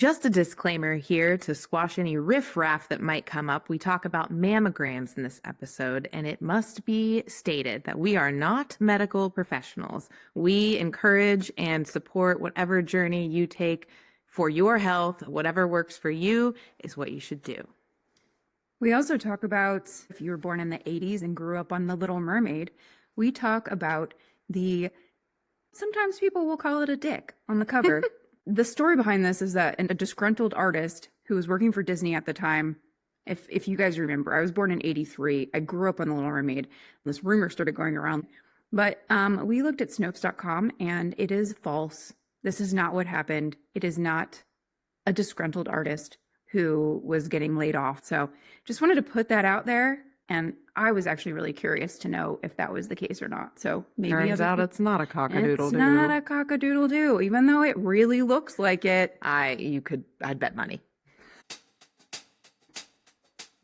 Just a disclaimer here to squash any riffraff that might come up. We talk about mammograms in this episode, and it must be stated that we are not medical professionals. We encourage and support whatever journey you take for your health. Whatever works for you is what you should do. We also talk about if you were born in the 80s and grew up on The Little Mermaid, we talk about sometimes people will call it a dick on the cover. The story behind this is that a disgruntled artist who was working for Disney at the time, if you guys remember, I was born in 83. I grew up on The Little Mermaid. This rumor started going around. But we looked at Snopes.com and it is false. This is not what happened. It is not a disgruntled artist who was getting laid off. So just wanted to put that out there. And I was actually really curious to know if that was the case or not. So maybe turns out it's not a cock-a-doodle-doo. It's not a cock-a-doodle-doo, even though it really looks like it. I'd bet money.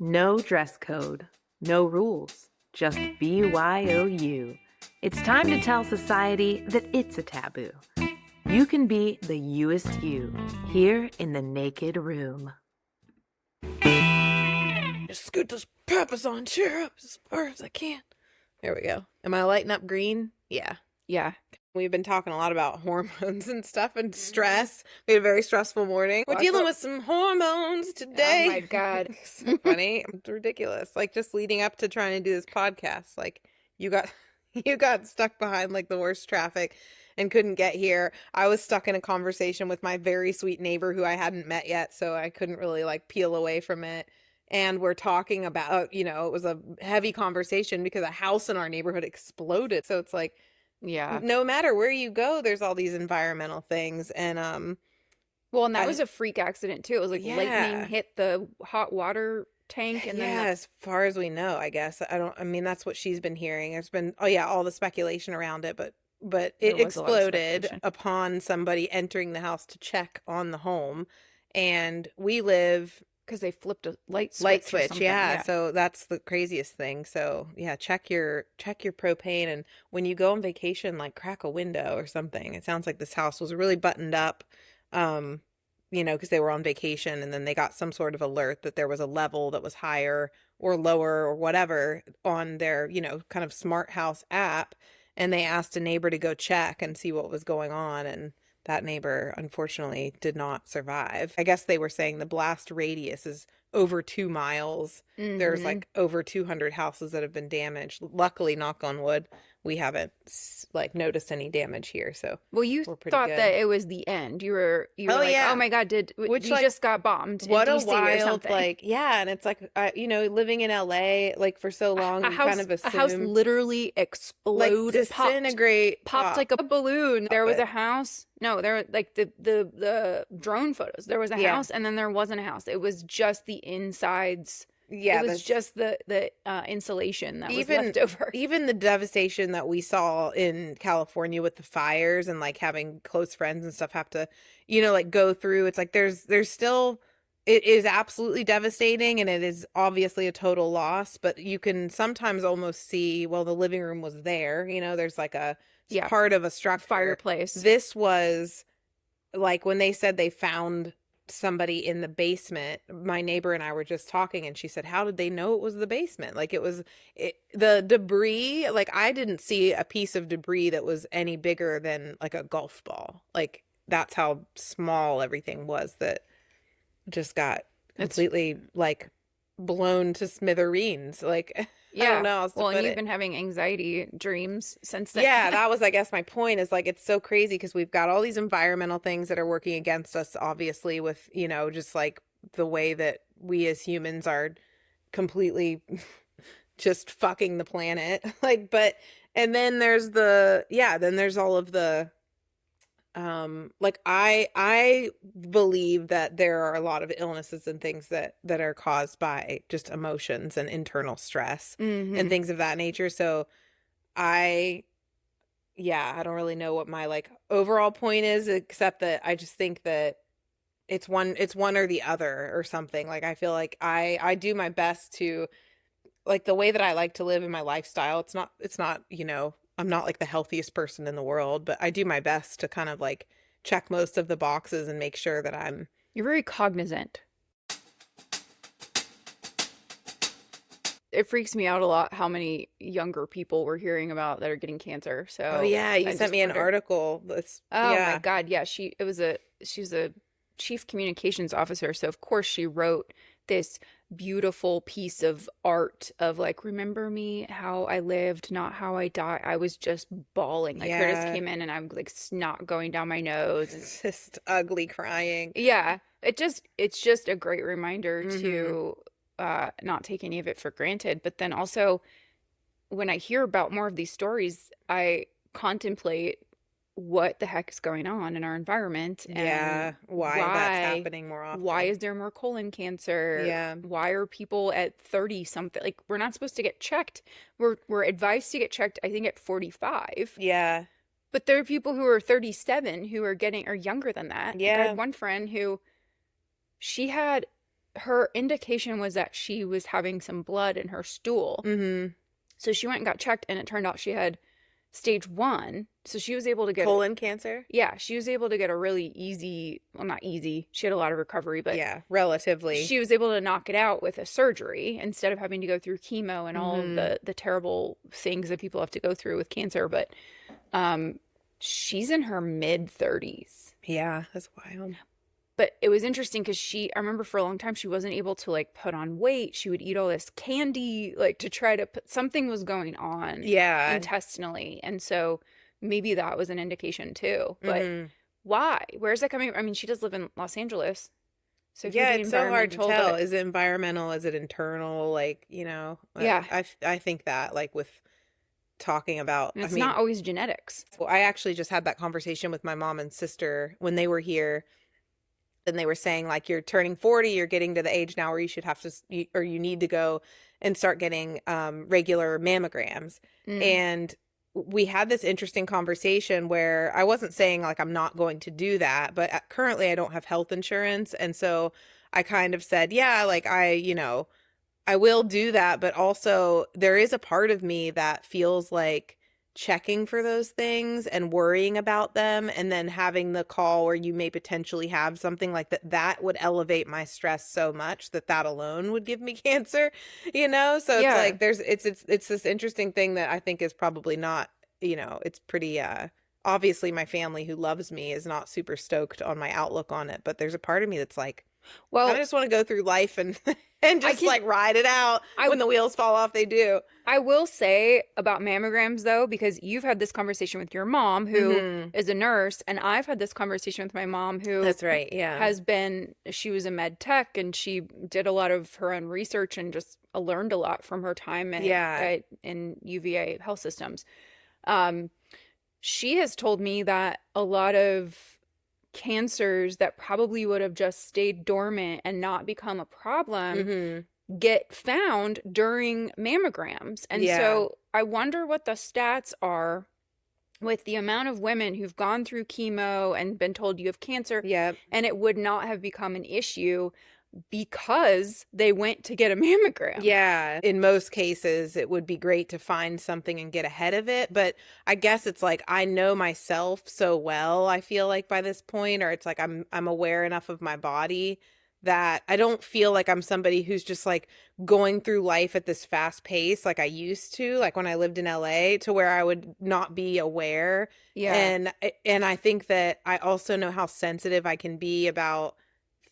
No dress code, no rules, just BYOU. It's time to tell society that it's a taboo. You can be the youest you here in the naked room. Just scoot this Papasan chair up as far as I can. There we go. Am I lighting up green? Yeah. Yeah. We've been talking a lot about hormones and stuff and stress. We had a very stressful morning. We're dealing with some hormones today. Oh my God. So funny. It's ridiculous. Like just leading up to trying to do this podcast, like you got stuck behind like the worst traffic and couldn't get here. I was stuck in a conversation with my very sweet neighbor who I hadn't met yet, so I couldn't really like peel away from it. And we're talking about, it was a heavy conversation because a house in our neighborhood exploded. So it's like, yeah, no matter where you go, there's all these environmental things. And, well, and that was a freak accident too. It was like lightning hit the hot water tank. And then as far as we know, I guess. That's what she's been hearing. There's been, all the speculation around it, but it exploded upon somebody entering the house to check on the home. And we live... because they flipped a light switch. Yeah. So that's the craziest thing. So yeah, check your propane, and when you go on vacation, like crack a window or something. It sounds like this house was really buttoned up, because they were on vacation, and then they got some sort of alert that there was a level that was higher or lower or whatever on their, kind of smart house app, and they asked a neighbor to go check and see what was going on, and that neighbor, unfortunately, did not survive. I guess they were saying the blast radius is over 2 miles. Mm-hmm. There's like over 200 houses that have been damaged. Luckily, knock on wood, we haven't noticed any damage here. So you thought that it was the end. You were like, yeah. Oh my God, you just got bombed? What in a DC wild and it's like living in LA for so long, you kind of assume a house literally exploded, disintegrate, popped like a balloon. There was a house. No, there the drone photos. There was a house, and then there wasn't a house. It was just the insides. Yeah, it was just the insulation that was left over. Even the devastation that we saw in California with the fires and having close friends and stuff have to, go through. It's like there's still, it is absolutely devastating, and it is obviously a total loss. But you can sometimes almost see, well, the living room was there. There's like a part of a structure, fireplace. This was when they said they found somebody in the basement. My neighbor and I were just talking, and she said, how did they know it was the basement? The debris, I didn't see a piece of debris that was any bigger than a golf ball. That's how small everything was that just got completely blown to smithereens. I don't know how else to put you've been having anxiety dreams since then. Yeah, that was, I guess, my point is it's so crazy because we've got all these environmental things that are working against us, obviously, with, just the way that we as humans are completely just fucking the planet. And then there's then there's all of the, I believe that there are a lot of illnesses and things that are caused by just emotions and internal stress and things of that nature. So I don't really know what my overall point is, except that I just think that it's one or the other or something. I feel like I do my best to the way that I like to live in my lifestyle. It's not, I'm not the healthiest person in the world, but I do my best to kind of check most of the boxes and make sure that I'm You're very cognizant. It freaks me out a lot how many younger people we're hearing about that are getting cancer. Oh So yeah, you I sent just me an wonder. article. That's Oh my yeah. God, yeah, she's a chief communications officer, so of course she wrote this beautiful piece of art of like, remember me how I lived, not how I died. I was just bawling. Like Curtis Yeah. came in and I'm like snot going down my nose and Just ugly crying. yeah, it's just a great reminder Mm-hmm. to not take any of it for granted. But then also when I hear about more of these stories, I contemplate what the heck is going on in our environment and Yeah, why that's happening more why often. is there more colon cancer? Yeah. Why are people at 30 something like we're not supposed to get checked. We're advised to get checked I think at 45. Yeah. But there are people who are 37 who are getting or younger than that. Like I had Yeah. one friend who she had her indication was that she was having some blood in her stool. Mm-hmm. So she went and got checked and it turned out she had stage 1. So she was able to get Colon cancer? yeah, she was able to get a really easy, well not easy. She had a lot of recovery, but Yeah, relatively. she was able to knock it out with a surgery instead of having to go through chemo and all of Mm-hmm. the terrible things that people have to go through with cancer, but um she's in her mid 30s. Yeah, that's wild. But it was interesting because I remember for a long time, she wasn't able to like put on weight. She would eat all this candy, like to try to put something was going on Yeah. intestinally. And so maybe that was an indication too. But Mm-hmm. why? Where's that coming from? I mean, she does live in Los Angeles. So it could Yeah, be it's so hard to environmental, tell. but Is it environmental? Is it internal? Like, yeah. I think that like with talking about, And I it's mean, not always genetics. well, I actually just had that conversation with my mom and sister when they were here. And they were saying like you're turning 40, you're getting to the age now where you should have to or you need to go and start getting regular mammograms. Mm. And we had this interesting conversation where I wasn't saying like I'm not going to do that, but currently I don't have health insurance, and so I kind of said, yeah, like I will do that, but also there is a part of me that feels like checking for those things and worrying about them and then having the call where you may potentially have something like that would elevate my stress so much that alone would give me cancer. So it's Yeah. like it's this interesting thing that I think is probably not, it's pretty obviously my family who loves me is not super stoked on my outlook on it, but there's a part of me that's like I Well, just want to go through life and and I just can like ride it out. I When the wheels fall off, they do. I will say about mammograms though, because you've had this conversation with your mom who Mm-hmm. is a nurse, and I've had this conversation with my mom who That's right. Yeah. she was a med tech and she did a lot of her own research and just learned a lot from her time Yeah. in UVA health systems. Um, she has told me that a lot of cancers that probably would have just stayed dormant and not become a problem Mm-hmm. get found during mammograms. And Yeah. so I wonder what the stats are with the amount of women who've gone through chemo and been told you have cancer Yeah. and it would not have become an issue because they went to get a mammogram. Yeah. In most cases, it would be great to find something and get ahead of it. But I guess it's like I know myself so well, I feel like by this point, or it's like I'm aware enough of my body that I don't feel like I'm somebody who's just like going through life at this fast pace like I used to, like when I lived in LA, to where I would not be aware. Yeah. And I think that I also know how sensitive I can be about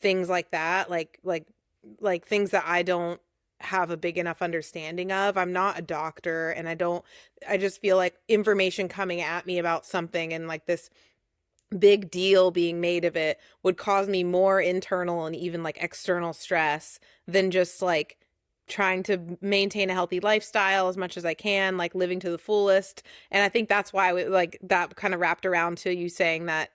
things like that, like things that I don't have a big enough understanding of. I'm not a doctor, and I just feel like information coming at me about something and like this big deal being made of it would cause me more internal and even like external stress than just like trying to maintain a healthy lifestyle as much as I can, like living to the fullest. And I think that's why like that kind of wrapped around to you saying that,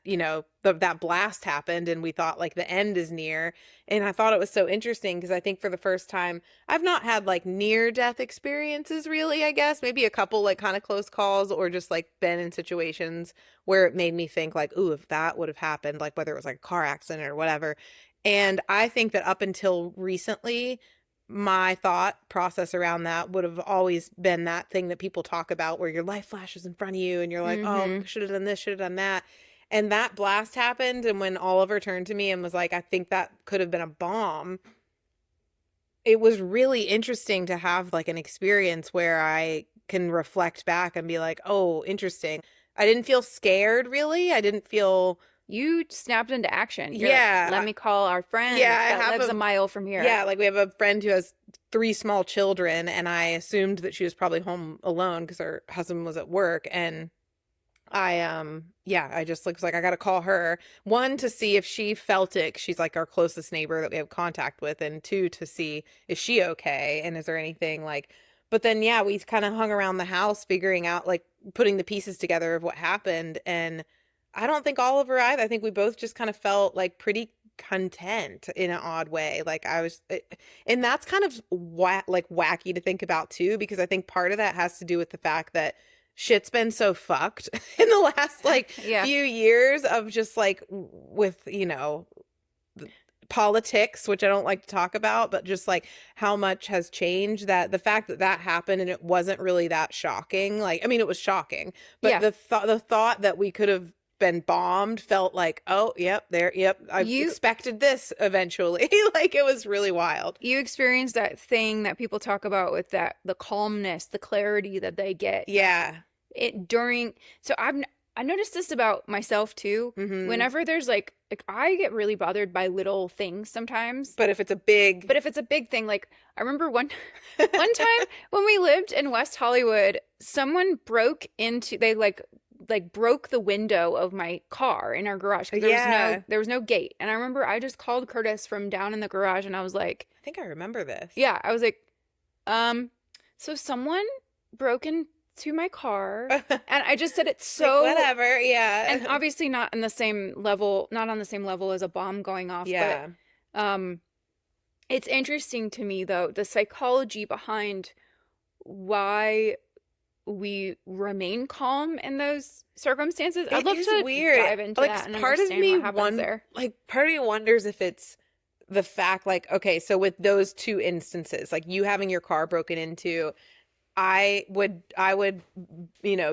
that blast happened and we thought like the end is near. And I thought it was so interesting because I think for the first time, I've not had like near death experiences really, I guess. Maybe a couple like kind of close calls or just like been in situations where it made me think like, ooh, if that would have happened, like whether it was like a car accident or whatever. And I think that up until recently, my thought process around that would have always been that thing that people talk about where your life flashes in front of you and you're like, oh, Mm-hmm. should have done this, should have done that. And that blast happened, and when Oliver turned to me and was like, I think that could have been a bomb, it was really interesting to have like an experience where I can reflect back and be like, oh, interesting. I didn't feel scared, really. I didn't feel. You snapped into action. You're Yeah. like, let me call our friend Yeah, I that have lives a mile from here. Yeah, like we have a friend who has 3 small children, and I assumed that she was probably home alone because her husband was at work. And I just was like, I gotta call her. 1, to see if she felt it. 'Cause she's like our closest neighbor that we have contact with, and 2, to see is she okay and is there anything like. But then yeah, we kind of hung around the house figuring out, like, putting the pieces together of what happened. And I don't think Oliver either. I think we both just kind of felt like pretty content in an odd way. Like and that's kind of like wacky to think about too, because I think part of that has to do with the fact that shit's been so fucked in the last like Yeah. few years of just like with, politics, which I don't like to talk about, but just like how much has changed, that the fact that that happened and it wasn't really that shocking. Like, I mean, it was shocking, but Yeah. the thought that we could have been bombed felt like, oh, yep, I expected this eventually. Like, it was really wild. You experienced that thing that people talk about with that, the calmness, the clarity that they get. Yeah. So I noticed this about myself too. Mhm. Whenever there's like I get really bothered by little things sometimes. But if it's a big thing, like I remember one time when we lived in West Hollywood, someone broke into, they like broke the window of my car in our garage. 'Cause there was no gate. And I remember I just called Curtis from down in the garage and I was like, I think I remember this. yeah, I was like, so someone broke into my car. And I just said it so like, whatever, yeah. And obviously not on the same level as a bomb going off. Yeah. But it's interesting to me though, the psychology behind why we remain calm in those circumstances. I'd love to dive into that and part of understand me what happens there. Like, part of me wonders if it's the fact, like, okay, so with those 2 instances, like you having your car broken into, I would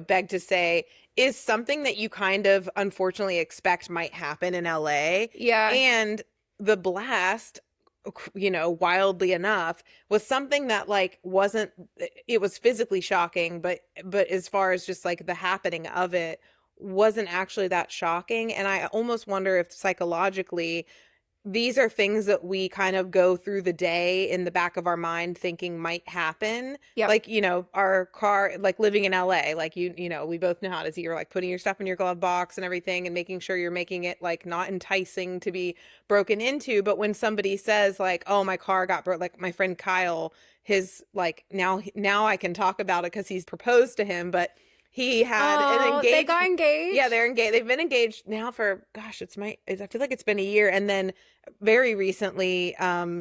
beg to say, is something that you kind of unfortunately expect might happen in LA. Yeah. And the blast, wildly enough, was something that like wasn't, it was physically shocking, but as far as just like the happening of it wasn't actually that shocking. And I almost wonder if psychologically these are things that we kind of go through the day in the back of our mind thinking might happen. Yep. Like, our car, like living in LA, like, we both know how it is. You're like putting your stuff in your glove box and everything and making sure you're making it like not enticing to be broken into. But when somebody says like, oh, my car got broke, like my friend Kyle, his like, now I can talk about it because he's proposed to him, but he had an engagement. They got engaged? Yeah, they're engaged. They've been engaged now for, gosh, I feel like it's been a year. And then very recently,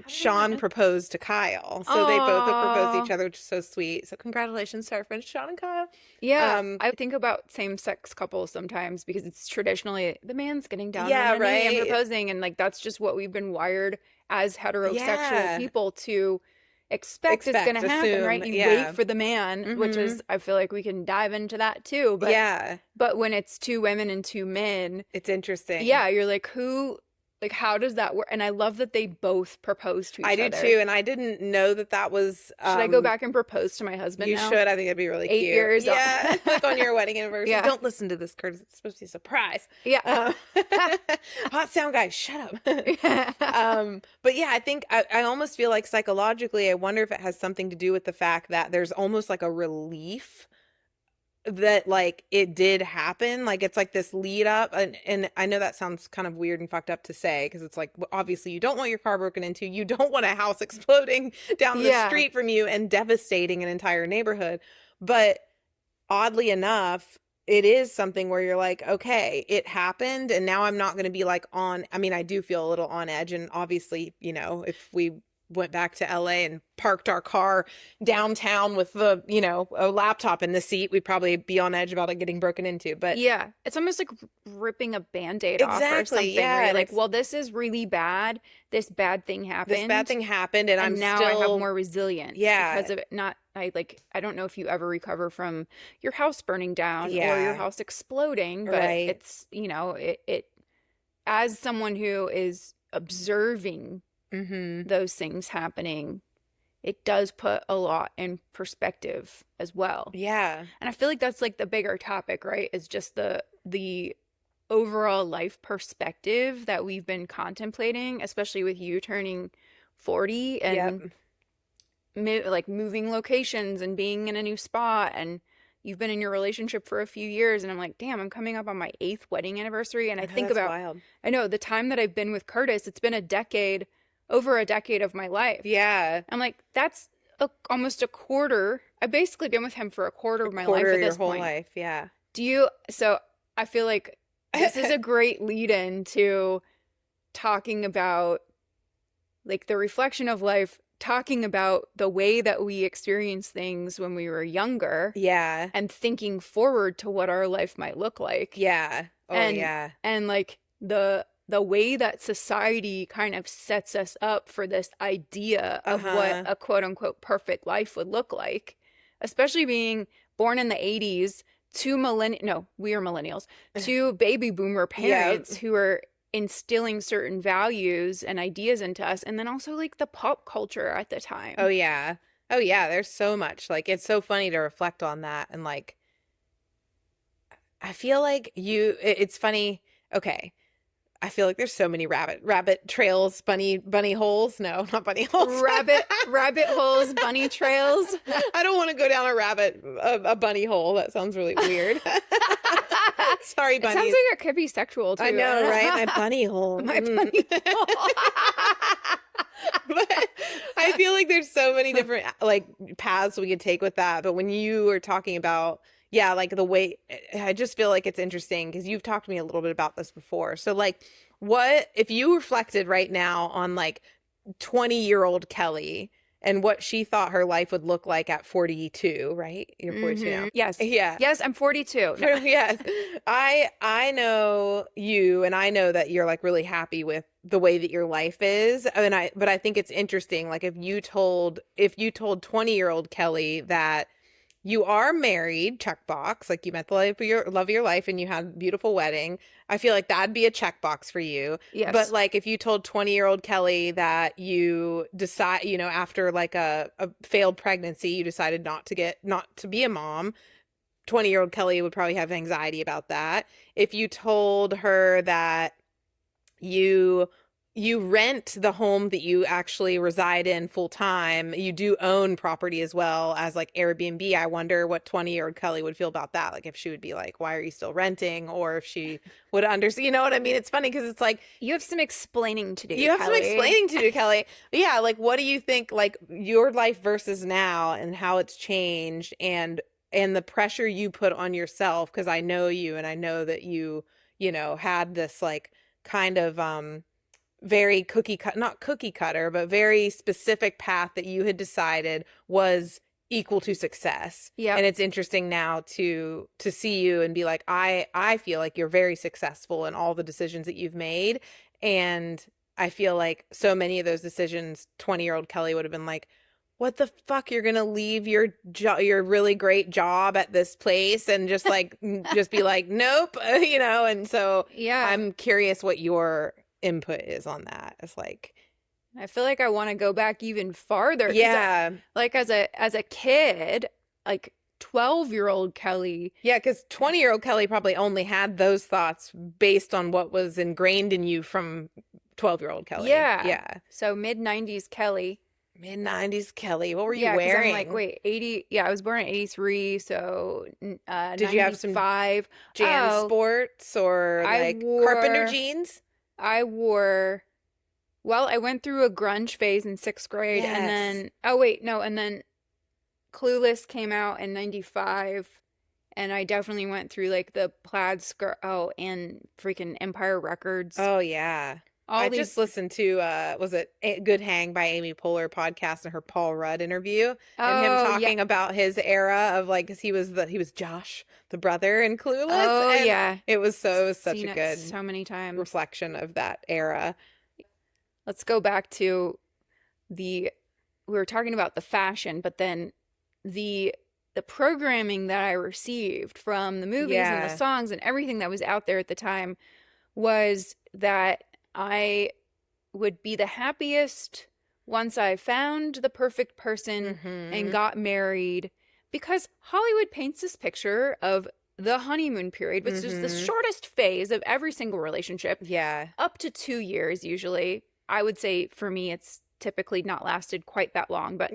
Sean proposed to Kyle. So they both have proposed to each other, which is so sweet. So congratulations to our friends Sean and Kyle. Yeah. I think about same-sex couples sometimes because it's traditionally the man's getting down Yeah, on one knee and right. proposing. And like that's just what we've been wired as heterosexual people to expect is going to happen, assume, right? You yeah. wait for the man, which is, I feel like we can dive into that too. But Yeah. But when it's 2 women and 2 men, It's interesting. yeah, you're like, how does that work? And I love that they both propose to each other. I do too, and I didn't know that was. Should I go back and propose to my husband You now? should. I think it'd be really 8 cute. years. Yeah, like on your wedding anniversary. Yeah. Don't listen to this, Curtis. It's supposed to be a surprise. Yeah. Hot sound guy, shut up. But yeah, I think I almost feel like psychologically, I wonder if it has something to do with the fact that there's almost like a relief that like it did happen. Like it's like this lead up, and I know that sounds kind of weird and fucked up to say because it's like obviously you don't want your car broken into, you don't want a house exploding down the street from you and devastating an entire neighborhood, but oddly enough it is something where you're like, okay, it happened and now I'm not going to be like I do feel a little on edge, and obviously if we went back to LA and parked our car downtown with the, a laptop in the seat, we'd probably be on edge about it getting broken into. But yeah, it's almost like ripping a Band-Aid off or something. Yeah, where you're like, well, this is really bad. This bad thing happened. And I'm now still I have more resilience. Yeah. Because of it. I don't know if you ever recover from your house burning down or your Yeah. house exploding, but Right. it's, it as someone who is observing Mm-hmm. those things happening, it does put a lot in perspective as well. Yeah. And I feel like that's like the bigger topic, right? Is just the overall life perspective that we've been contemplating, especially with you turning 40 and Yep. like moving locations and being in a new spot, and you've been in your relationship for a few years, and I'm like, damn, I'm coming up on my 8th wedding anniversary, and I I know, think that's about, wild. I know the time that I've been with Curtis, it's been a decade, over a decade of my life. Yeah. I'm like, that's almost a quarter. I've basically been with him for a quarter A of my life quarter at of your this whole point. life. Yeah. So I feel like this is a great lead in to talking about like the reflection of life, talking about the way that we experience things when we were younger Yeah. and thinking forward to what our life might look like. Yeah. Oh, and yeah. and like the way that society kind of sets us up for this idea of what Uh-huh. a quote unquote perfect life would look like, especially being born in the 80s to we are millennials, to baby boomer Yeah. parents who are instilling certain values and ideas into us, and then also like the pop culture at the Oh, time. yeah. Oh, yeah. There's so much. Like, it's so funny to reflect on that. And, like, I feel like it's funny. Okay. I feel like there's so many rabbit trails, bunny holes. No, not bunny holes. Rabbit holes, bunny trails. I don't want to go down a bunny hole. That sounds really weird. Sorry, It sounds bunnies. like it could be sexual too. I know, right? My bunny hole. My bunny hole. But I feel like there's so many different like paths we could take with that. But when you were talking about, yeah, like the way, I just feel like it's interesting because you've talked to me a little bit about this before. So like, what if you reflected right now on like 20-year-old Kelly and what she thought her life would look like at 42, right? You're 42 now. Yes. Yeah. Yes, I'm 42. No. Yes. I know you, and I know that you're like really happy with the way that your life is. But I think it's interesting, like if you told 20-year-old Kelly that you are married, checkbox, like you met the love of your life and you had a beautiful wedding, I feel like that'd be a checkbox for you. Yes. But like if you told 20-year-old Kelly that you decide, after like a failed pregnancy, you decided not to be a mom, 20-year-old Kelly would probably have anxiety about that. If you told her that you rent the home that you actually reside in full time, you do own property as well as like Airbnb, I wonder what 20-year-old Kelly would feel about that. Like if she would be like, why are you still renting? Or if she would understand, you know what I mean? It's funny because it's like, you have some explaining to do, you have some Kelly. explaining to do, Kelly. But yeah, like what do you think, like your life versus now and how it's changed and the pressure you put on yourself? Because I know you and I know that you had this like kind of very not cookie cutter, but very specific path that you had decided was equal to success. Yeah. And it's interesting now to see you and be like, I feel like you're very successful in all the decisions that you've made. And I feel like so many of those decisions, 20-year-old Kelly would have been like, what the fuck, you're gonna leave your really great job at this place and just like just be like, nope, and so Yeah. I'm curious what your input is on that. It's like, I feel like I want to go back even farther. yeah, Like as a kid, like 12-year-old Kelly. yeah, because 20-year-old Kelly probably only had those thoughts based on what was ingrained in you from 12-year-old Kelly. Yeah. So mid-90s Kelly. Mid-90s Kelly, what were you Yeah, 'cause wearing? I'm like, wait, 80. Yeah, I was born in 83, so Did you have some 95. Jan sports or like carpenter jeans? I went through a grunge phase in 6th grade, and then, and then Clueless came out in 95, and I definitely went through like the plaid skirt, and freaking Empire Records. Oh, yeah. I just listened to, was it Good Hang by Amy Poehler podcast and her Paul Rudd interview and him talking about his era of like, cause he was Josh, the brother in Clueless. Oh, and yeah. It was such a good so many times reflection of that era. Let's go back to we were talking about the fashion, but then the programming that I received from the movies and the Yeah. songs and everything that was out there at the time was that I would be the happiest once I found the perfect person and Mm-hmm. got married, because Hollywood paints this picture of the honeymoon period, which is the Mm-hmm. shortest phase of every single relationship, Yeah. up to 2 years usually. I would say for me, it's typically not lasted quite that long, but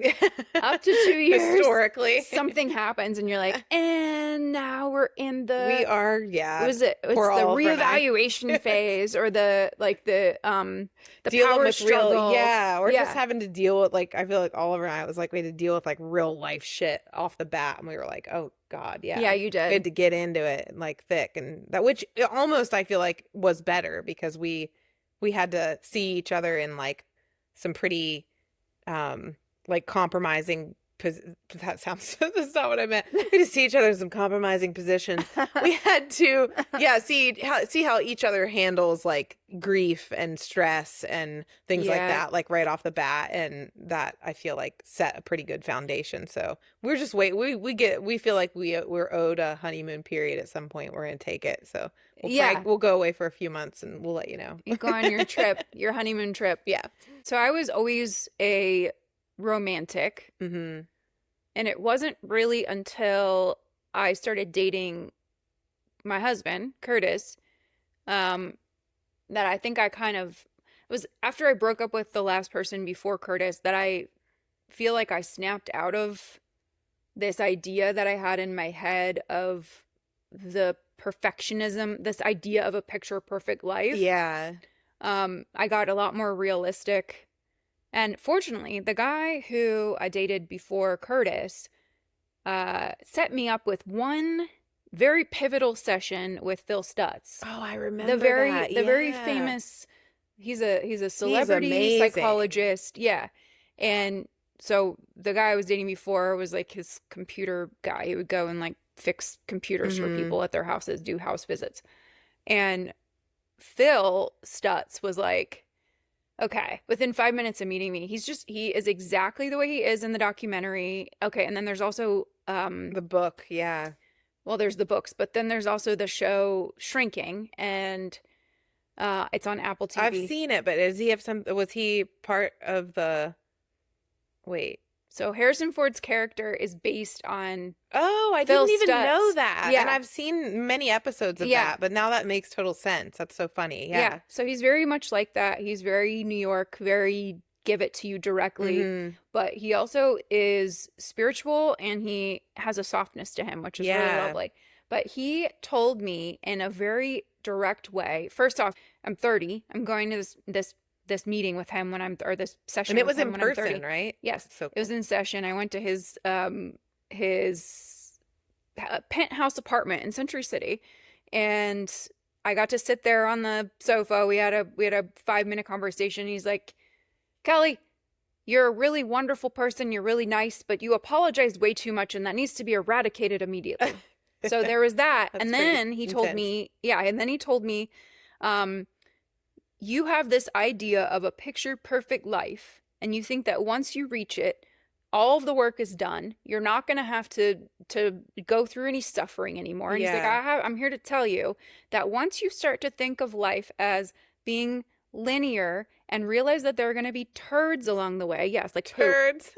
up to 2 years, Historically. something happens and you're like, and now we're in We the, are, what yeah. was it? It's Poor the Oliver and I. reevaluation phase, or the Dealing power with real, struggle. yeah. We're just Yeah. having to deal with, like, I feel like Oliver and I was like, we had to deal with like real life shit off the bat. And we were like, oh God, yeah. Yeah, you We had did. to get into it like thick. And that, which almost I feel like was better because we had to see each other in like some pretty, like compromising that sounds that's not what I meant. We had to see each other in some compromising positions. We had to, yeah, see how each other handles like grief and stress and things like Yeah. that, like right off the bat, and that I feel like set a pretty good foundation. So we're just we feel like we're owed a honeymoon period at some point. We're gonna take it. So Yeah. we'll go away for a few months and we'll let you know. You go on your trip, your honeymoon trip. Yeah. So I was always a romantic, Mm-hmm. and it wasn't really until I started dating my husband, Curtis, that I think I kind of, it was after I broke up with the last person before Curtis that I feel like I snapped out of this idea that I had in my head of the perfectionism, this idea of a picture perfect life. Yeah. I got a lot more realistic. And fortunately, the guy who I dated before Curtis set me up with one very pivotal session with Phil Stutz. Oh, I remember The very that. the very Yeah. famous, he's a celebrity amazing. psychologist. Yeah. And so the guy I was dating before was like his computer guy. He would go and like fix computers for Mhm. people at their houses, do house visits. And Phil Stutz was like, okay, within 5 minutes of meeting me, he is exactly the way he is in the documentary. Okay, and then there's also The book, yeah. well, there's the books, but then there's also the show Shrinking, and it's on Apple TV. I've seen it, but was he part of the wait. So Harrison Ford's character is based on Oh, I Phil didn't even know Stutz. that. Yeah. And I've seen many episodes of Yeah. that, but now that makes total sense. That's so funny. Yeah. So he's very much like that. He's very New York, very give it to you directly. Mhm. But he also is spiritual, and he has a softness to him, which is really Yeah. lovely. But he told me in a very direct way. First off, I'm 30. I'm going to this meeting with him when or this session And it with was him in when I'm 30. person, right? Yes. So It was cool. in session. I went to his penthouse apartment in Century City, and I got to sit there on the sofa. We had a 5-minute conversation. He's like, Kelly, you're a really wonderful person. You're really nice, but you apologize way too much, and that needs to be eradicated immediately. So there was that. That's And pretty then he told me, you have this idea of a picture perfect life, and you think that once you reach it, all of the work is done. You're not going to have to go through any suffering anymore. And he's like, Yeah. I'm here to tell you that once you start to think of life as being linear and realize that there are going to be turds along the way. Yes, like poop. Turds.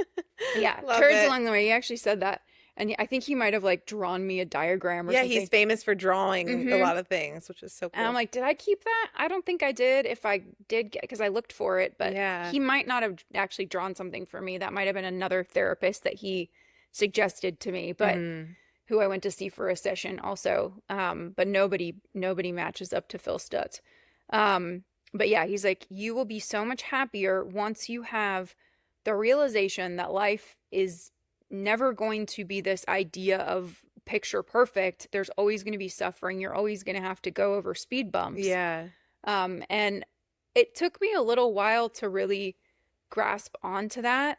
Yeah, Love turds it. along the way. He actually said that. And I think he might have like drawn me a diagram or Yeah, something. he's famous for drawing a Mhm. lot of things, which is so cool. And I'm like, did I keep that? I don't think I did. If I did, because I looked for it, but Yeah. he might not have actually drawn something for me. That might have been another therapist that he suggested to me, but Mhm. who I went to see for a session also. But nobody matches up to Phil Stutz. But yeah, he's like, you will be so much happier once you have the realization that life is never going to be this idea of picture perfect. There's always going to be suffering. You're always going to have to go over speed bumps. Yeah. And it took me a little while to really grasp onto that,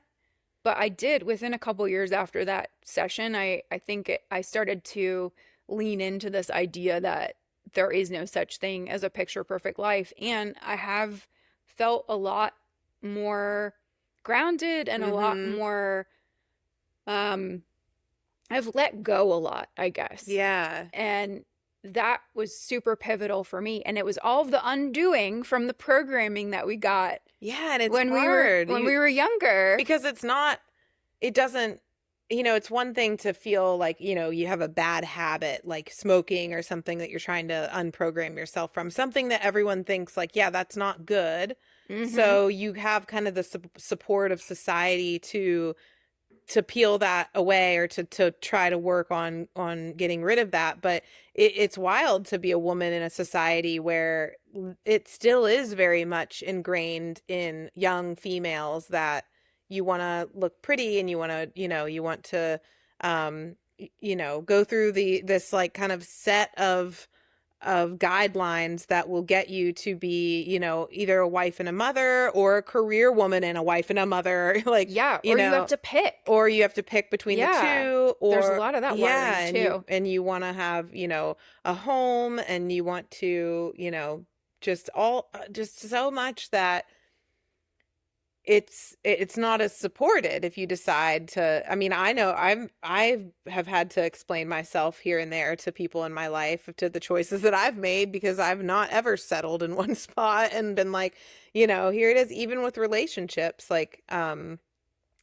but I did within a couple years after that session. I think I started to lean into this idea that there is no such thing as a picture perfect life, and I have felt a lot more grounded and a lot Mhm. more I've let go a lot, I guess. Yeah. And that was super pivotal for me. And it was all of the undoing from the programming that we got Yeah, and it's hard. when we were younger. Because it's not, it doesn't, it's one thing to feel like, you have a bad habit, like smoking or something that you're trying to unprogram yourself from, something that everyone thinks like, yeah, that's not good. Mm-hmm. So you have kind of the support of society to peel that away, or to try to work on getting rid of that. But it's wild to be a woman in a society where it still is very much ingrained in young females that you want to look pretty, and you want to, you want to go through this like kind of set of guidelines that will get you to be, either a wife and a mother, or a career woman and a wife and a mother. Like, Yeah, or you have to pick. or you have to pick between the Yeah. two, or There's a lot of that yeah, wiring and you too. want to have, a home, and you want to, just so much that it's not as supported if you decide to. I mean, I know I have had to explain myself here and there to people in my life, to the choices that I've made, because I've not ever settled in one spot and been like, here it is. Even with relationships, like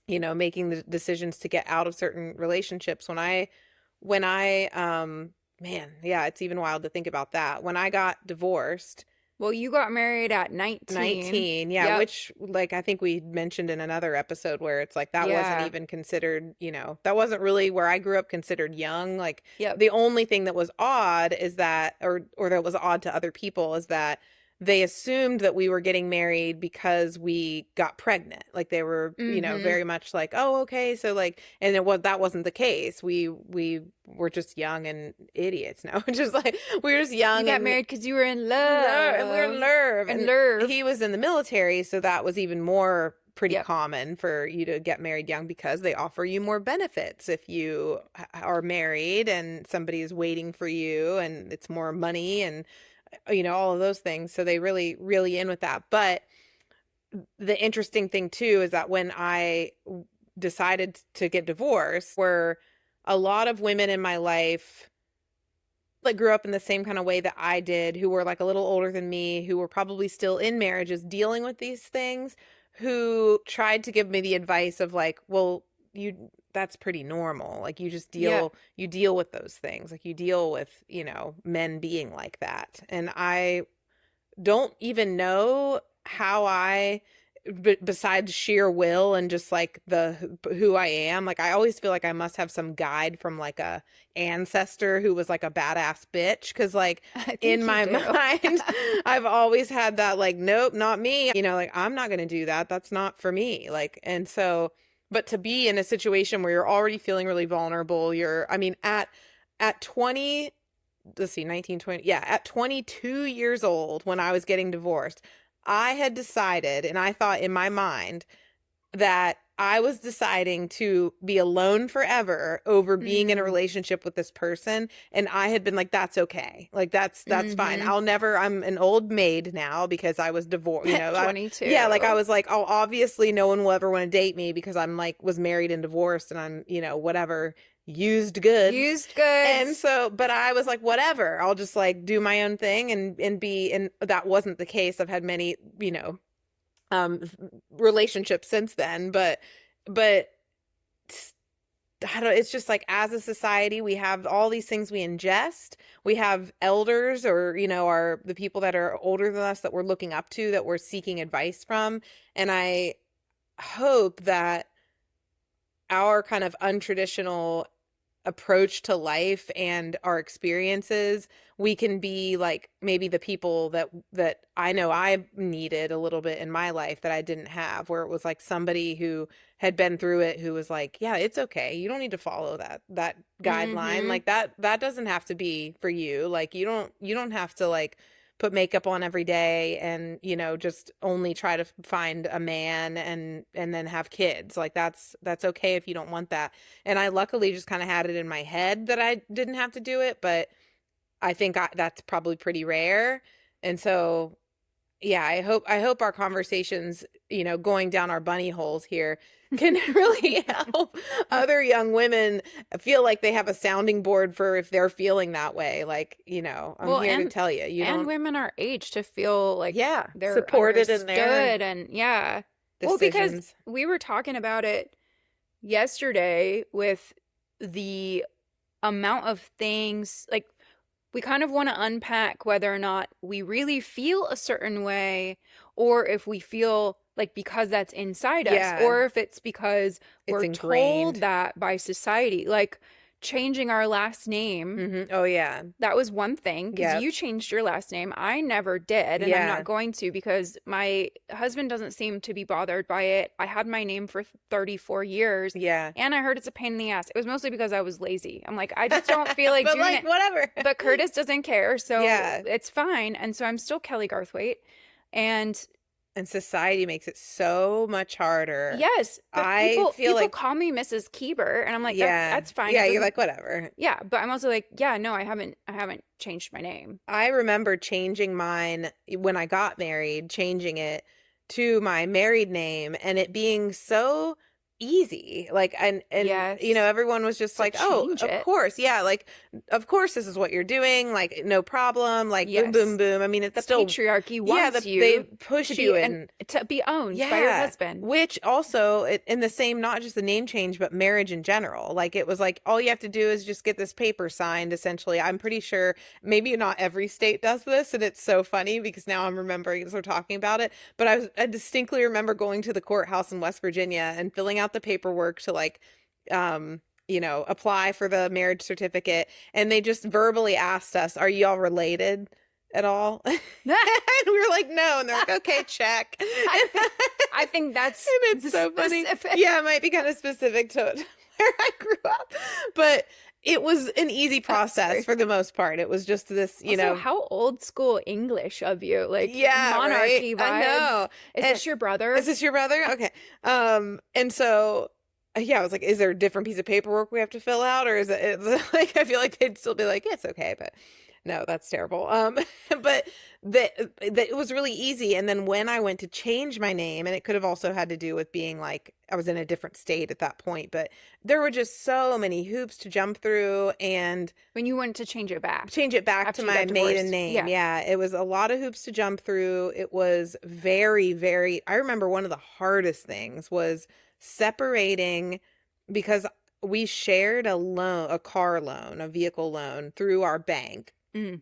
making the decisions to get out of certain relationships. When I man, yeah, it's even wild to think about that. When I got divorced, Well, you got married at 19. 19, yeah, Yep. which, like, I think we mentioned in another episode where it's like that wasn't Yeah. even considered, that wasn't really where I grew up considered young. Like, Yep. the only thing that was odd is that, or that was odd to other people, is that they assumed that we were getting married because we got pregnant. Like, they were, Mm-hmm. very much like, oh, okay, so like, and that wasn't the case. We were just young and idiots. No, just like, we were just You young got and married because you were in and we were in love. love, And and love. he was in the military, so that was even more pretty Yep. common for you to get married young, because they offer you more benefits if you are married and somebody is waiting for you, and it's more money, and all of those things. So they really in with that. But the interesting thing too is that when I decided to get divorced, were a lot of women in my life, like, grew up in the same kind of way that I did, who were like a little older than me, who were probably still in marriages dealing with these things, who tried to give me the advice of like, well, that's pretty normal. Like, Yeah. you deal with those things. Like, you deal with, men being like that. And I don't even know how besides sheer will and just like who I am. Like, I always feel like I must have some guide from like a ancestor who was like a badass bitch, because like I in think you my do. mind I've always had that, like, nope, not me, like, I'm not gonna do that, that's not for me. Like, and so, but to be in a situation where you're already feeling really vulnerable, I mean, at 20, let's see, 19, 20, yeah, at 22 years old, when I was getting divorced, I had decided, and I thought in my mind, that I was deciding to be alone forever over being in a Mm. relationship with this person. And I had been like, that's okay. Like, that's fine. Mm-hmm. I'm an old maid now because I was divorced, At yeah, like, I 22. was like, oh, obviously no one will ever want to date me because I'm like, was married and divorced, and I'm, whatever, used goods. Used And goods. so, but I was like, whatever, I'll just like do my own thing and be, and that wasn't the case. I've had many, um relationships since then, but I don't, it's just like, as a society, we have all these things we ingest. We have elders, or are the people that are older than us that we're looking up to, that we're seeking advice from. And I hope that our kind of untraditional approach to life and our experiences, we can be like maybe the people that I know I needed a little bit in my life that I didn't have, where it was like somebody who had been through it, who was like, yeah, it's okay, you don't need to follow that guideline, Mm-hmm. like, that doesn't have to be for you. Like, you don't have to like put makeup on every day and just only try to find a man and then have kids. Like, that's okay if you don't want that. And I luckily just kind of had it in my head that I didn't have to do it, but I think that's probably pretty rare. And so yeah, I hope our conversations, going down our bunny holes here can really help other young women feel like they have a sounding board for if they're feeling that way. Like, I'm Well, here to tell you, you and don't, women our age to feel like yeah, they're supported in their understood and yeah. Well, because decisions. we were talking about it yesterday with the amount of things like we kind of want to unpack whether or not we really feel a certain way or if we feel like because that's inside us Yeah, or if it's because it's we're told ingrained. that by society. Like changing our last name, Oh, yeah. that was one thing because Yep. you changed your last name. I never did, and I'm Yeah. not going to because my husband doesn't seem to be bothered by it. I had my name for 34 years, Yeah. and I heard it's a pain in the ass. It was mostly because I was lazy. I'm like, I just don't feel like But doing like, it. whatever. But Curtis doesn't care, so Yeah. it's fine. And so I'm still Kelly Garthwaite. And And society makes it so much harder. yes, but I feel people like, call me Mrs. Keeber, and I'm like, yeah. that's fine. Yeah, It you're doesn't, like, whatever. yeah, but I'm also like, yeah, no, I haven't changed my name. I remember changing mine when I got married, changing it to my married name and it being so easy. Like, and Yes, everyone was just to like, "Oh, change of it. course. Yeah, like of course this is what you're doing. Like no problem. Like boom boom Yes. boom." I mean, it's The still patriarchy yeah, wants they you push to you be in. to be owned by your Yeah, husband. which also in the same, not just the name change, but marriage in general. Like it was like all you have to do is just get this paper signed. Essentially, I'm pretty sure maybe not every state does this, and it's so funny because now I'm remembering as we're talking about it. But I distinctly remember going to the courthouse in West Virginia and filling out the paperwork to like, apply for the marriage certificate, and they just verbally asked us, "Are y'all related at all?" And we were like, "No," and they're like, "Okay, check." I think that's And it's so funny. specific. Yeah, it might be kind of specific to where I grew up, but it was an easy process for the most part. It was just this, Also, how old school English of you, like yeah, monarchy right. I vibes. know. Is And this your brother? is this your brother? Okay. And so yeah, I was like, is there a different piece of paperwork we have to fill out, or is it's like I feel like they'd still be like, it's okay, but no, that's terrible. But it was really easy. And then when I went to change my name, and it could have also had to do with being like I was in a different state at that point, but there were just so many hoops to jump through and When you went to change it back change it back after to you my got maiden divorced. name. Yeah. Yeah, it was a lot of hoops to jump through. It was very, very, I remember one of the hardest things was separating because we shared a loan, a car loan, a vehicle loan through our bank. Mm.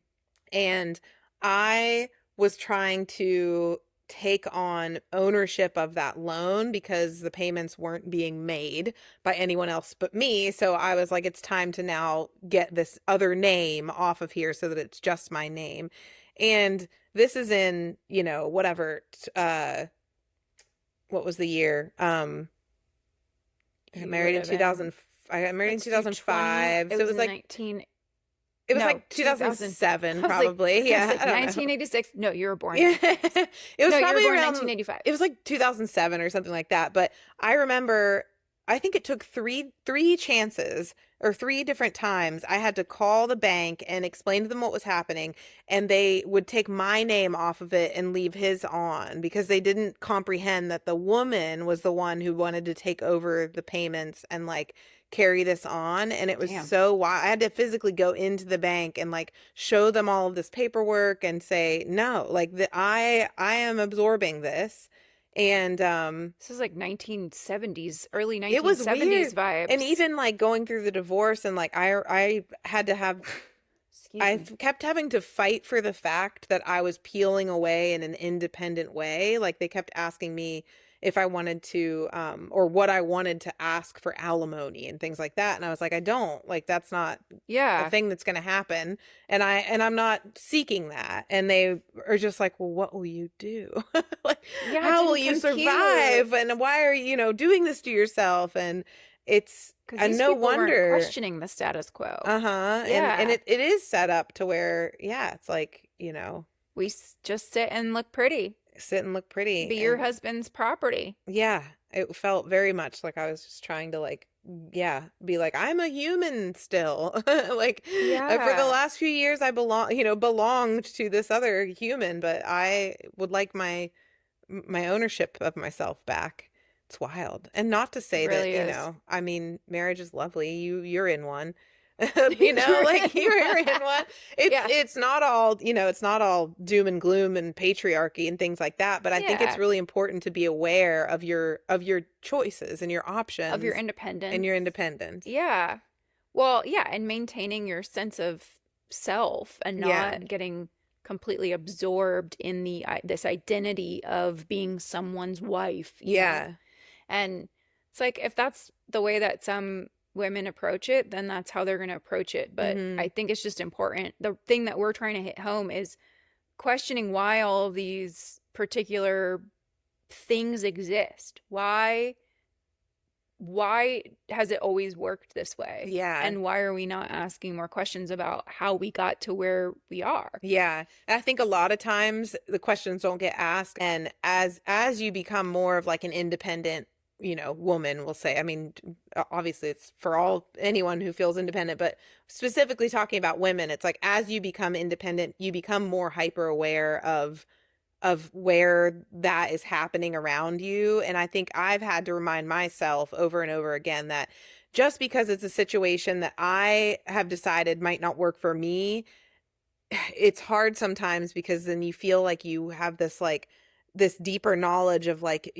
And I was trying to take on ownership of that loan because the payments weren't being made by anyone else but me. So I was like, it's time to now get this other name off of here so that it's just my name. And this is in, whatever, what was the year? I got You married would in have been 2000. I got married in let's do 2005. 20. So it was like 19. it was No, like 2000. 2007 I was like- probably. Yeah, I was like I don't know. 1986. No, you were born. Yeah. It was No, you were probably born in around 1985. it was like 2007 or something like that. But I remember I think it took three chances or three different times I had to call the bank and explain to them what was happening, and they would take my name off of it and leave his on because they didn't comprehend that the woman was the one who wanted to take over the payments and like carry this on. And it was Damn. so wild. I had to physically go into the bank and like show them all of this paperwork and say, no, like I am absorbing this. And This is like 1970s, early it was 1970s weird. vibes. And even like going through the divorce and like I had to have Excuse I me. kept having to fight for the fact that I was peeling away in an independent way. Like they kept asking me if I wanted to, or what I wanted to ask for alimony and things like that. And I was like, I don't, like, that's not a Yeah. thing that's going to happen. And I'm not seeking that. And they are just like, well, what will you do? Like, Yeah, it how will didn't you compute. survive? And why are you, doing this to yourself? And it's, Because and these no people weren't wonder. questioning the status quo. Uh-huh. Yeah. And it is set up to where, yeah, it's like, We just sit and look pretty. sit and look pretty. Be your And husband's property. yeah, it felt very much like I was just trying to like be like, I'm a human still. Like for the Yeah. last few years I belonged to this other human, but I would like my ownership of myself back. It's wild. And not to It say that, really is. I mean, marriage is lovely. You're in one. You're Like in you're in one. one. It's Yeah. it's not all, it's not all doom and gloom and patriarchy and things like that, but I think it's Yeah. really important to be aware of your choices and your Of your options and independence. your independence. Yeah. Well, yeah, and maintaining your sense of self and Yeah. not getting completely absorbed in this identity of being someone's wife, you know. Yeah. And it's like if that's the way that some women approach it, then that's how they're going to approach it. But I Mhm. think it's just important. The thing that we're trying to hit home is questioning why all of these particular things exist. Why has it always worked this way? Yeah. And why are we not asking more questions about how we got to where we are? Yeah. And I think a lot of times the questions don't get asked. And as you become more of like an independent, woman, we'll say, I mean, obviously it's for anyone who feels independent, but specifically talking about women, it's like as you become independent, you become more hyper aware of where that is happening around you. And I think I've had to remind myself over and over again that just because it's a situation that I have decided might not work for me, it's hard sometimes because then you feel like you have this deeper knowledge of like,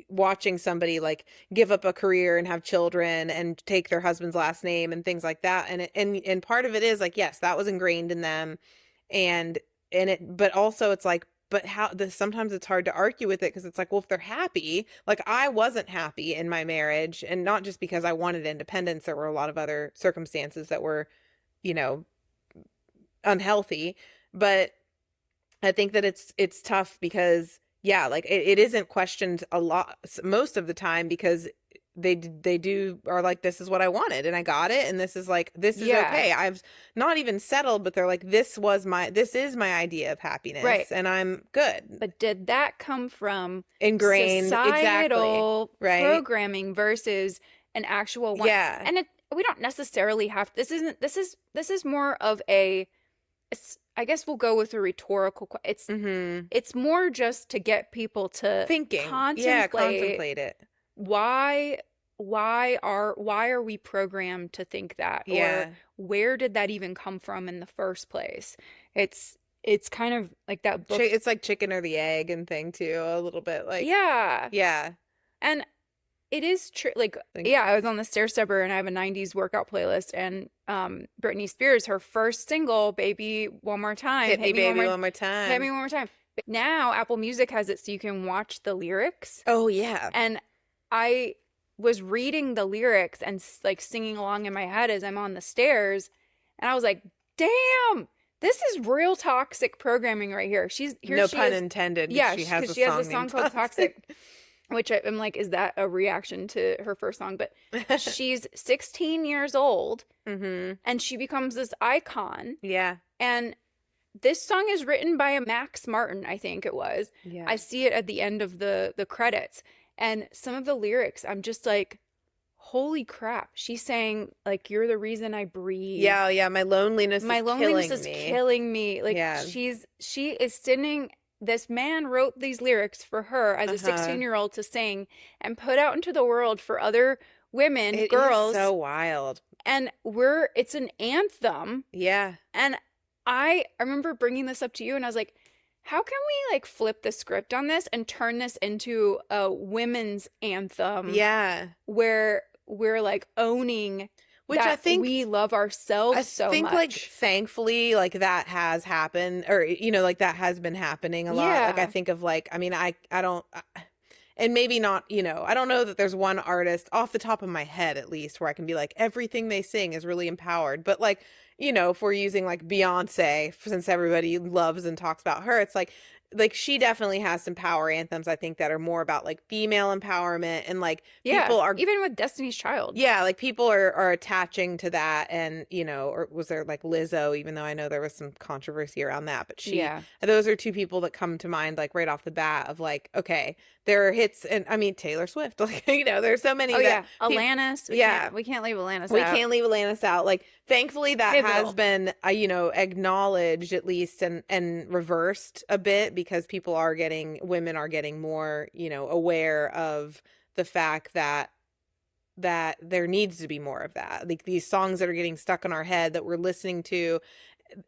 watching somebody like give up a career and have children and take their husband's last name and things like that. And part of it is like, yes, that was ingrained in them. And but also it's like, but sometimes it's hard to argue with it because it's like, well, if they're happy, like I wasn't happy in my marriage, and not just because I wanted independence, there were a lot of other circumstances that were, you know, unhealthy. But I think that it's tough because yeah, like it isn't questioned a lot most of the time because they do are like, this is what I wanted and I got it, and this is Yeah, okay. I've not even settled, but they're like, this is my idea of right. happiness and I'm good. But did that come from Ingrained, exactly. societal Right? programming versus an actual one? Yeah. And we don't necessarily have, this is more of a, I guess we'll go with a rhetorical, Mm-hmm. it's more just to get people to Thinking. Yeah, contemplate contemplate it. why why are we programmed to think that, or Yeah. where did that even come from in the first place? It's kind of like that book. It's like chicken or the egg and thing too, a little bit like Yeah. yeah. And it is true. Like, Like, yeah, I was on the stair stepper and I have a 90s workout playlist, and Britney Spears, her first single, Baby One More Time, hit me baby one more hit time. me one more time. But now Apple Music has it so you can watch the lyrics. Oh yeah. And I was reading the lyrics and like singing along in my head as I'm on the stairs, and I was like, "Damn, this is real toxic programming right here." No She pun is, intended. yeah, She has because a she has song a song named called Toxic. Toxic, which I'm like, is that a reaction to her first song? But she's 16 years old Mm-hmm. and she becomes this icon. Yeah. And this song is written by a Max Martin, I think it was. Yeah. I see it at the end of the credits. And some of the lyrics, I'm just like, holy crap. She's saying, like, you're the reason I breathe. Yeah, yeah. My loneliness is me. killing me. Like, Yeah. she is sending, this man wrote these lyrics for her as a Uh-huh. 16-year-old to sing and put out into the world for other women, It is girls. so wild. And it's an anthem. Yeah. And I remember bringing this up to you and I was like, how can we like flip the script on this and turn this into a women's anthem? Yeah. Where we're like owning Which that I think we love ourselves so much. like thankfully like that has happened, or like that has been happening a lot. Like I Yeah. think of like, I mean, I don't and maybe not, I don't know that there's one artist off the top of my head at least where I can be like everything they sing is really empowered. But like, if we're using like Beyonce, since everybody loves and talks about her, it's like she definitely has some power anthems, I think, that are more about like female empowerment, and like Yeah. people are Even with Destiny's Child. yeah, like people are attaching to that. And or was there like Lizzo, even though I know there was some controversy around that, but Yeah. those are two people that come to mind like right off the bat of like, okay, there are hits, and I mean Taylor Swift, like there's so many Oh yeah, that Alanis. yeah. We can't leave Alanis We out. can't leave Atlantis out. Like, thankfully, that has Pivotal. been, acknowledged at least and reversed a bit, because women are getting more, aware of the fact that there needs to be more of that. Like, these songs that are getting stuck in our head that we're listening to,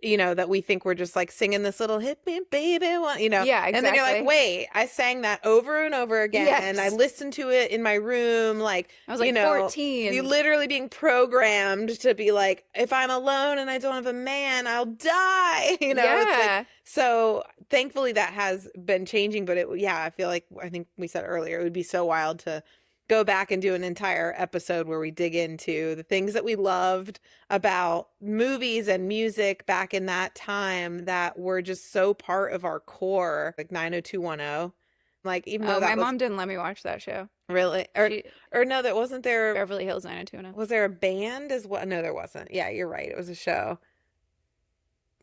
that we think we're just like singing this little hit me baby one, Yeah, and then you're like, exactly. wait, I sang that over and over again. And I Yes. listened to it in my room. Like, I was like 14. you literally being programmed to be like, if I'm alone and I don't have a man, I'll die. It's Yeah. like, so thankfully that has been changing. But I feel like, I think we said earlier, it would be so wild to go back and do an entire episode where we dig into the things that we loved about movies and music back in that time that were just so part of our core, like 90210. Like, even though my that was mom didn't let me watch that show. really, or no, that wasn't there. Beverly Hills 90210. Was there a band as well? No, there wasn't. Yeah, you're right. It was a show.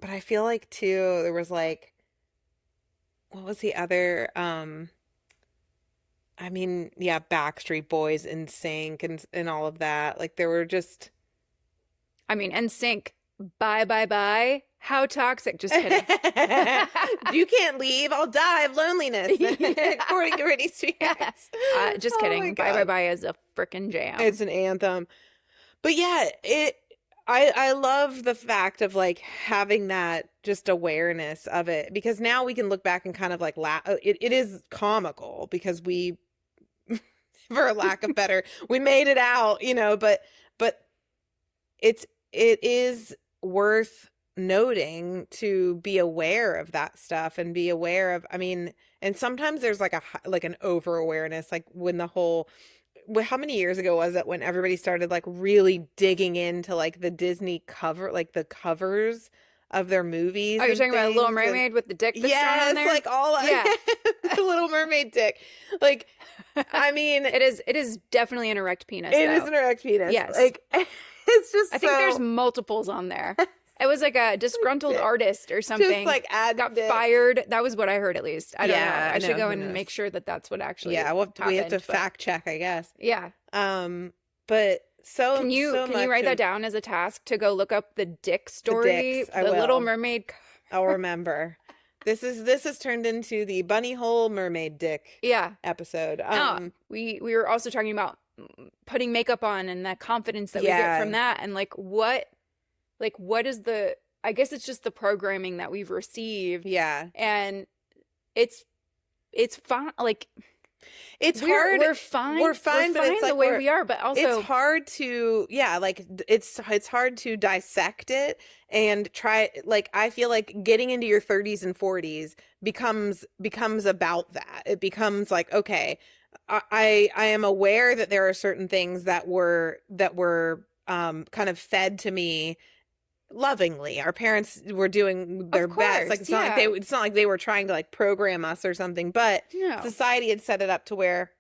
But I feel like too, there was like, what was the other? I mean, yeah, Backstreet Boys, NSYNC, and all of that. Like, there were just. I mean, NSYNC. Bye, bye, bye. How toxic. Just kidding. You can't leave. I'll die of loneliness. Yeah. According to Britney Spears. Just Oh my kidding. Bye, God. bye, bye is a freaking jam. It's an anthem. But yeah, I love the fact of like having that just awareness of it, because now we can look back and kind of like laugh. It is comical because we, for a lack of better, we made it out, but it is worth noting to be aware of that stuff and be aware of, I mean, and sometimes there's like an over awareness, like when how many years ago was it when everybody started like really digging into like the Disney cover, like the covers of their movies? Oh, you're talking about Little things, Mermaid with the dick that's yes, drawn on there? like all Yeah. the Little Mermaid dick. Like, I mean, It is definitely an erect penis. it though. is an erect penis. Yes. Like, it's just I think so, there's multiples on there. It was like a disgruntled Dick. artist or something. just like add got dick. fired. That was what I heard, at least. I don't know. Yeah, I should no, go who and knows? make sure that that's what actually. Yeah, we have to happened, but- fact check, I guess. Yeah. But so Can you much write that of- down as a task to go look up the dick story? dicks, I the Little will. Mermaid. I'll remember. This has turned into the bunny hole mermaid dick Yeah. episode. We were also talking about putting makeup on and the confidence that we Yeah. get from that, and what is the, I guess it's just the programming that we've received, yeah, and it's fine. Like, it's we're hard. we're fine. We're fine, but it's the like way we are. But also, it's hard to it's hard to dissect it and try. Like, I feel like getting into your 30s and 40s becomes about that. It becomes like, okay, I am aware that there are certain things that were kind of fed to me lovingly. Our parents were doing their best. Like, course, it's not like they were trying to like program us or something, but no. society had set it up to where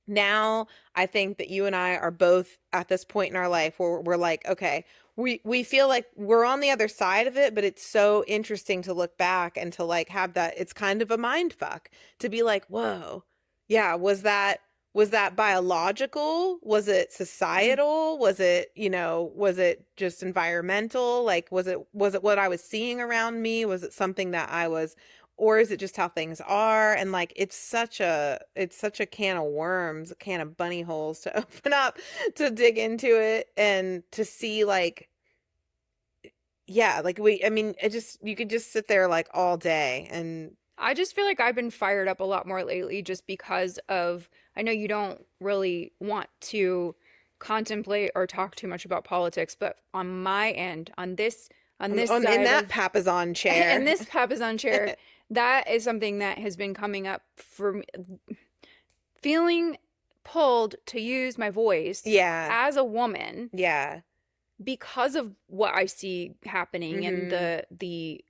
now I think that you and I are both at this point in our life where we're like, okay, we feel like we're on the other side of it, but it's so interesting to look back and to like have that, it's kind of a mind fuck to be like, whoa, yeah, was that biological? Was it societal? Was it, was it just environmental? Like, was it what I was seeing around me? Was it something that I was, or is it just how things are? And like, it's such a can of worms, a can of bunny holes to open up, to dig into it and to see like, yeah, like you could just sit there like all day. And I just feel like I've been fired up a lot more lately just because of, I know you don't really want to contemplate or talk too much about politics, but on my end, on this side in that of, Papasan chair. in this Papasan chair, that is something that has been coming up for me, feeling pulled to use my voice Yeah. as a woman Yeah. because of what I see happening and the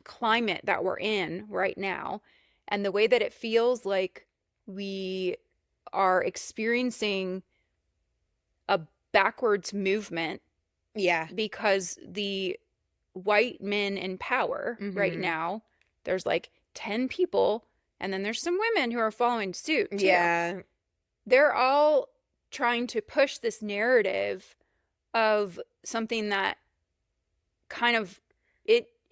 climate that we're in right now, and the way that it feels like we are experiencing a backwards movement Yeah. because the white men in power right Mhm. now, there's like 10 people And then there's some women who are following suit too. Yeah. They're all trying to push this narrative of something that kind of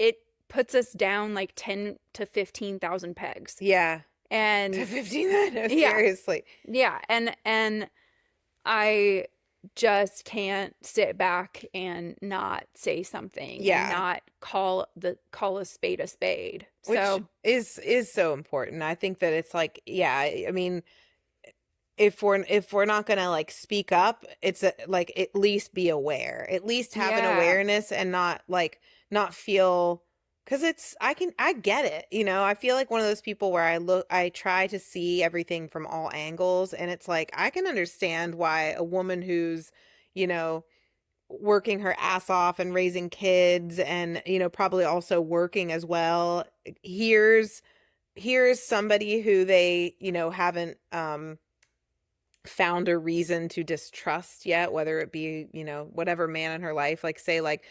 it puts us down like 10 to 15,000 pegs. Yeah. And To 15, no, Yeah. seriously. yeah, and I just can't sit back and not say something Yeah. and not call a spade a spade. Which So is so important. I think that it's like, yeah, I mean, if we're not gonna like speak up, it's like at least be aware, at least have an Yeah. awareness and not feel, because I get it, you know. I feel like one of those people where I try to see everything from all angles, and it's like I can understand why a woman who's, you know, working her ass off and raising kids and, you know, probably also working as well, here's somebody who they, you know, haven't found a reason to distrust yet, whether it be, you know, whatever man in her life, like say like,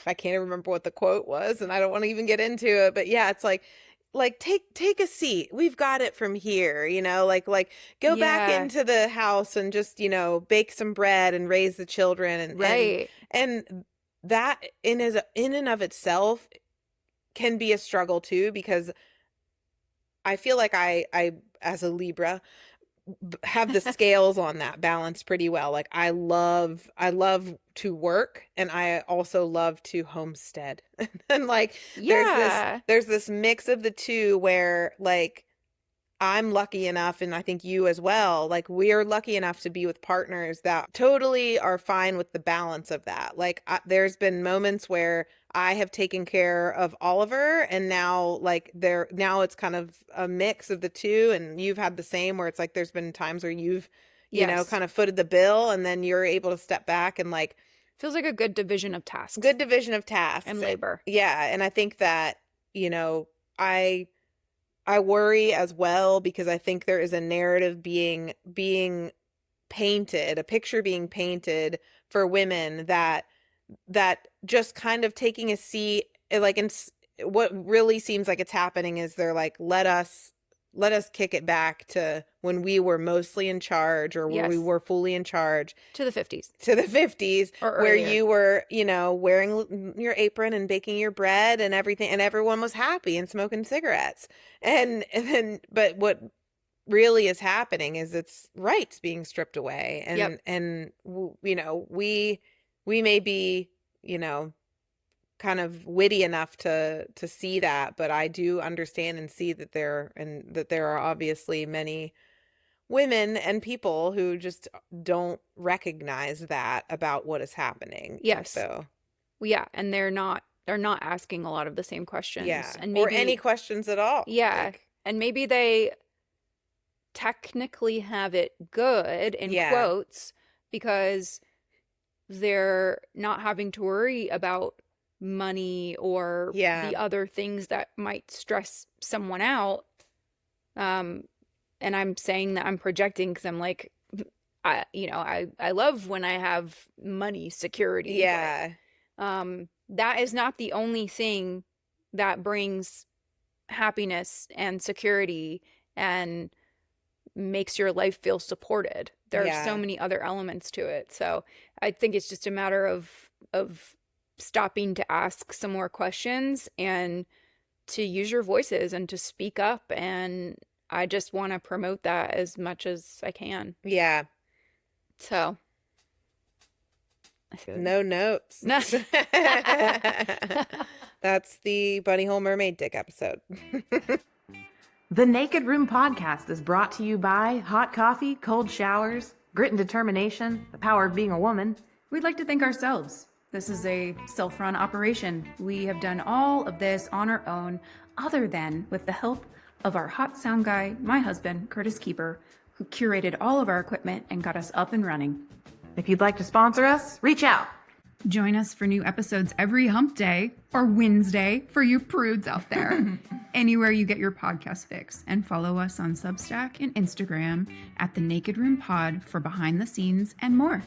I can't remember what the quote was and I don't want to even get into it, but yeah, it's like take a seat, we've got it from here, you know, like go back Yeah. into the house and just, you know, bake some bread and raise the children, and right. and that in and of itself can be a struggle too, because I feel like I as a Libra have the scales on that balanced pretty well. Like I love to work, and I also love to homestead. And like Yeah. there's this mix of the two where like I'm lucky enough, and I think you as well, like we are lucky enough to be with partners that totally are fine with the balance of that. Like there's been moments where I have taken care of Oliver, and now now it's kind of a mix of the two, and you've had the same, where it's like there's been times where you've, you know, Yes. kind of footed the bill, and then you're able to step back and like Feels like a good division of tasks. good division of tasks and labor. Yeah, and I think that, you know, I worry as well, because I think there is a narrative being painted, a picture being painted for women that just kind of taking a seat, like, in what really seems like it's happening is they're like, let us kick it back to when we were mostly in charge, or when we Yes. were fully in charge, To the 50s. to the 50s, Or where earlier. you were, you know, wearing your apron and baking your bread and everything, and everyone was happy and smoking cigarettes. And then, but what really is happening is it's rights being stripped away. And, Yep. you know, we may be, you know, kind of witty enough to see that, but I do understand and see that there are obviously many women and people who just don't recognize that about what is happening. And Yes. so, Yeah, and they're not asking a lot of the same questions. yeah. And Or maybe any questions at all. Yeah. Like, And maybe they technically have it good in Yeah. quotes because they're not having to worry about money or Yeah. the other things that might stress someone out. And I'm saying that I'm projecting because I'm like, I love when I have money security. but, Yeah. that is not the only thing that brings happiness and security and makes your life feel supported. There are so Yeah. many other elements to it. So I think it's just a matter of stopping to ask some more questions and to use your voices and to speak up. And I just want to promote that as much as I can. Yeah. So I feel No notes. No. That's the Bunny Hole Mermaid Dick episode. The Naked Room podcast is brought to you by hot coffee, cold showers, grit and determination, the power of being a woman. We'd like to thank ourselves. This is a self-run operation. We have done all of this on our own, other than with the help of our hot sound guy, my husband, Curtis Keeper, who curated all of our equipment and got us up and running. If you'd like to sponsor us, reach out. Join us for new episodes every hump day or Wednesday for you prudes out there. Anywhere you get your podcast fix. And follow us on Substack and Instagram at The Naked Room Pod for behind the scenes and more.